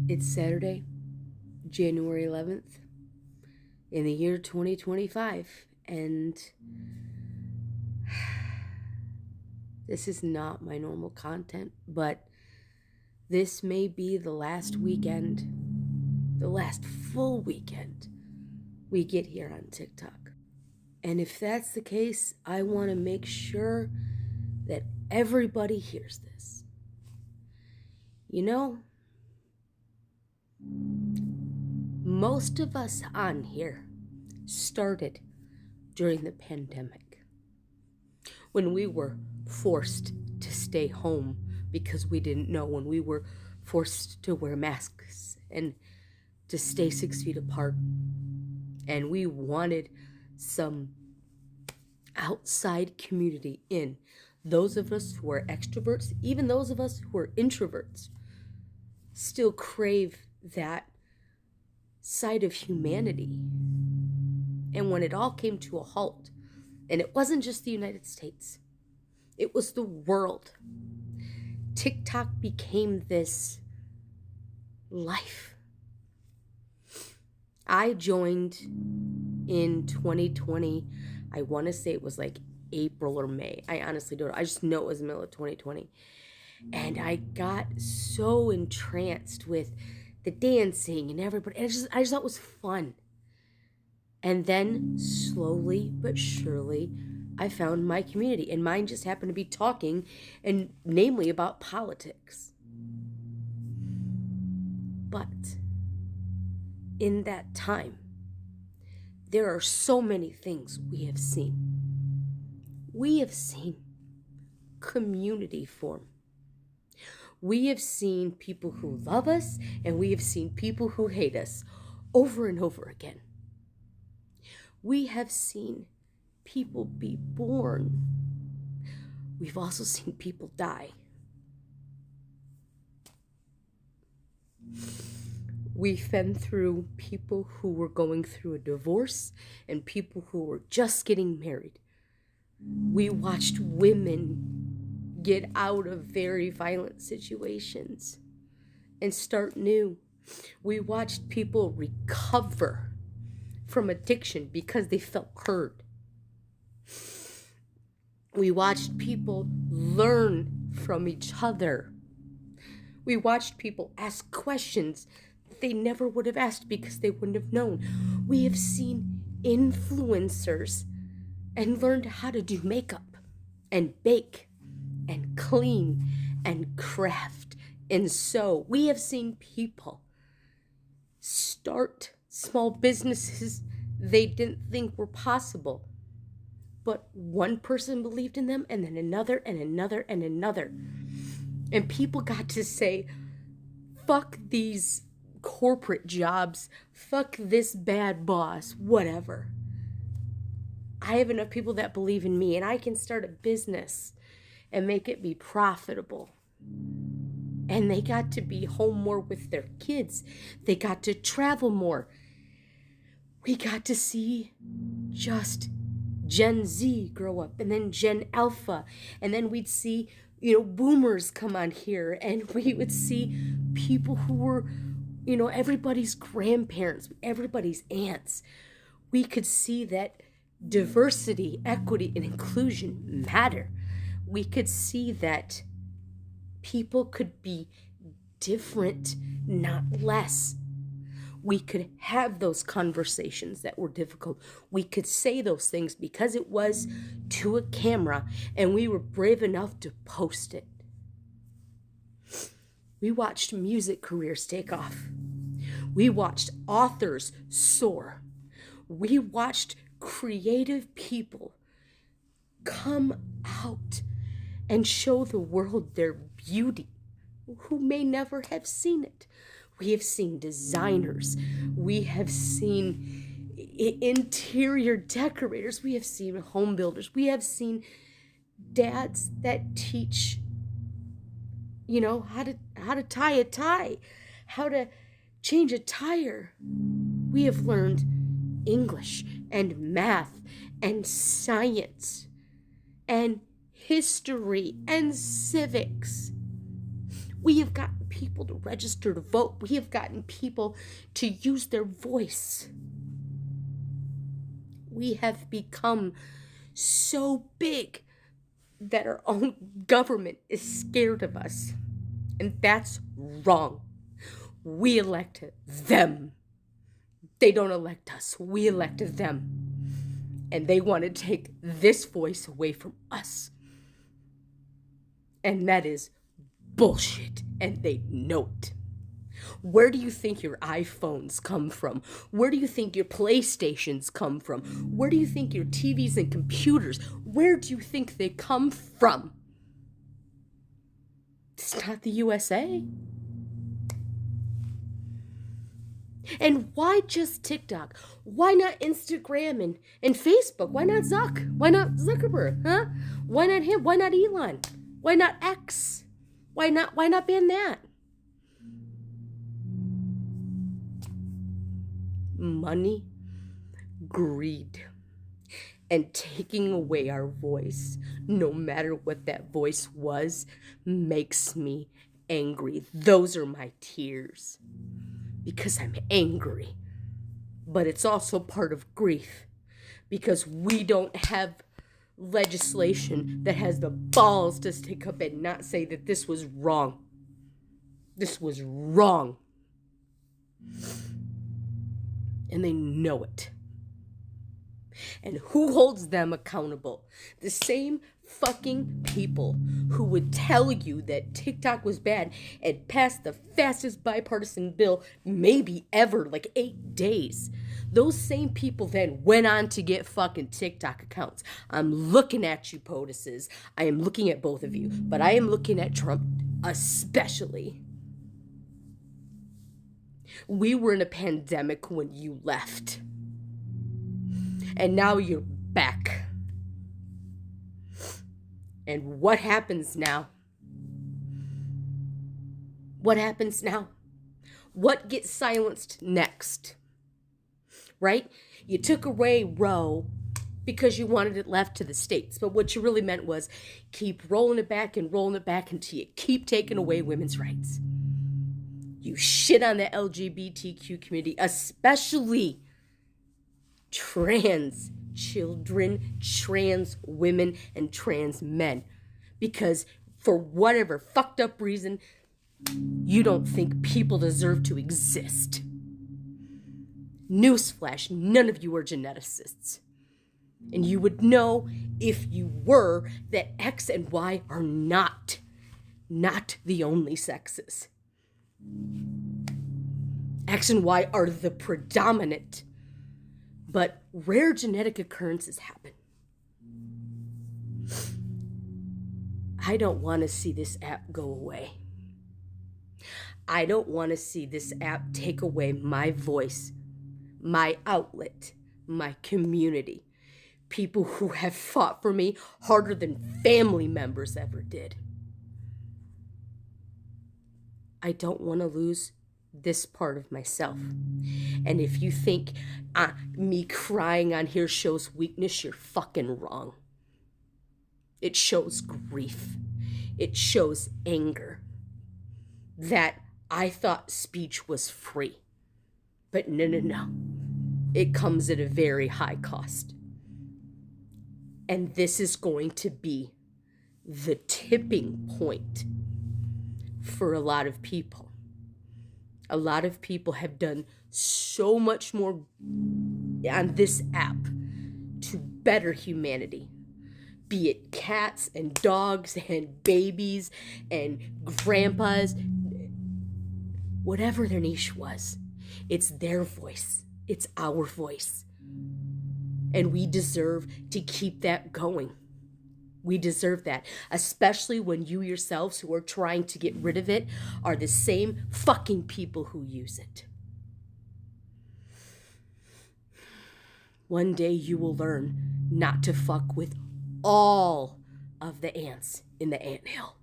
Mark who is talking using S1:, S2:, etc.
S1: It's Saturday, January 11th, in the year 2025, and this is not my normal content, but this may be the last weekend, the last full weekend we get here on TikTok. And if that's the case, I want to make sure that everybody hears this. You know, most of us on here started during the pandemic when we were forced to stay home because we didn't know, when we were forced to wear masks and to stay 6 feet apart, and we wanted some outside community in. Those of us who are extroverts, even those of us who are introverts, still crave that side of humanity. And when it all came to a halt, and it wasn't just the United States, it was the world, TikTok became this life. I joined in 2020. I want to say it was like April or May. I honestly don't know. I just know it was the middle of 2020. And I got so entranced with the dancing and everybody. I just thought it was fun. And then slowly but surely, I found my community. And mine just happened to be talking, and namely about politics. But in that time, there are so many things we have seen. We have seen community form. We have seen people who love us, and we have seen people who hate us over and over again. We have seen people be born. We've also seen people die. We've been through people who were going through a divorce and people who were just getting married. We watched women get out of very violent situations and start new. We watched people recover from addiction because they felt heard. We watched people learn from each other. We watched people ask questions that they never would have asked because they wouldn't have known. We have seen influencers and learned how to do makeup and bake and clean and craft and sew. We have seen people start small businesses they didn't think were possible. But one person believed in them, and then another and another and another. And people got to say, fuck these corporate jobs, fuck this bad boss, whatever. I have enough people that believe in me, and I can start a business and make it be profitable. And they got to be home more with their kids. They got to travel more. We got to see just Gen Z grow up, and then Gen Alpha, and then we'd see, boomers come on here, and we would see people who were, everybody's grandparents, everybody's aunts. We could see that diversity, equity, and inclusion matter. We could see that people could be different, not less. We could have those conversations that were difficult. We could say those things because it was to a camera, and we were brave enough to post it. We watched music careers take off. We watched authors soar. We watched creative people come out and show the world their beauty, who may never have seen it. We have seen designers. We have seen interior decorators. We have seen home builders. We have seen dads that teach, how to tie a tie, how to change a tire. We have learned English and math and science and history and civics. We have got people to register to vote. We have gotten people to use their voice. We have become so big that our own government is scared of us. And that's wrong. We elect them. They don't elect us. We elected them. And they want to take this voice away from us. And that is bullshit. And they know it. Where do you think your iPhones come from? Where do you think your PlayStations come from? Where do you think your TVs and computers, where do you think they come from? It's not the USA. And why just TikTok? Why not Instagram and Facebook? Why not Zuck? Why not Zuckerberg? Huh? Why not him? Why not Elon? Why not X? Why not ban that? Money, greed, and taking away our voice, no matter what that voice was, makes me angry. Those are my tears. Because I'm angry. But it's also part of grief. Because we don't have legislation that has the balls to stick up and not say that this was wrong. This was wrong. And they know it. And who holds them accountable? The same fucking people who would tell you that TikTok was bad and passed the fastest bipartisan bill maybe ever, like 8 days. Those same people then went on to get fucking TikTok accounts. I'm looking at you, POTUSes. I am looking at both of you, but I am looking at Trump especially. We were in a pandemic when you left. And now you're back. And what happens now? What happens now? What gets silenced next? Right? You took away Roe because you wanted it left to the states. But what you really meant was keep rolling it back until you keep taking away women's rights. You shit on the LGBTQ community, especially trans children, trans women, and trans men. Because for whatever fucked up reason, you don't think people deserve to exist. Newsflash, none of you are geneticists. And you would know if you were that X and Y are not the only sexes. X and Y are the predominant, but rare genetic occurrences happen. I don't want to see this app go away. I don't want to see this app take away my voice, my outlet, my community. People who have fought for me harder than family members ever did. I don't want to lose this part of myself. And if you think me crying on here shows weakness, you're fucking wrong. It shows grief. It shows anger. That I thought speech was free. But no. It comes at a very high cost. And this is going to be the tipping point for a lot of people. A lot of people have done so much more on this app to better humanity. Be it cats and dogs and babies and grandpas. Whatever their niche was. It's their voice. It's our voice. And we deserve to keep that going. We deserve that, especially when you yourselves who are trying to get rid of it are the same fucking people who use it. One day you will learn not to fuck with all of the ants in the anthill.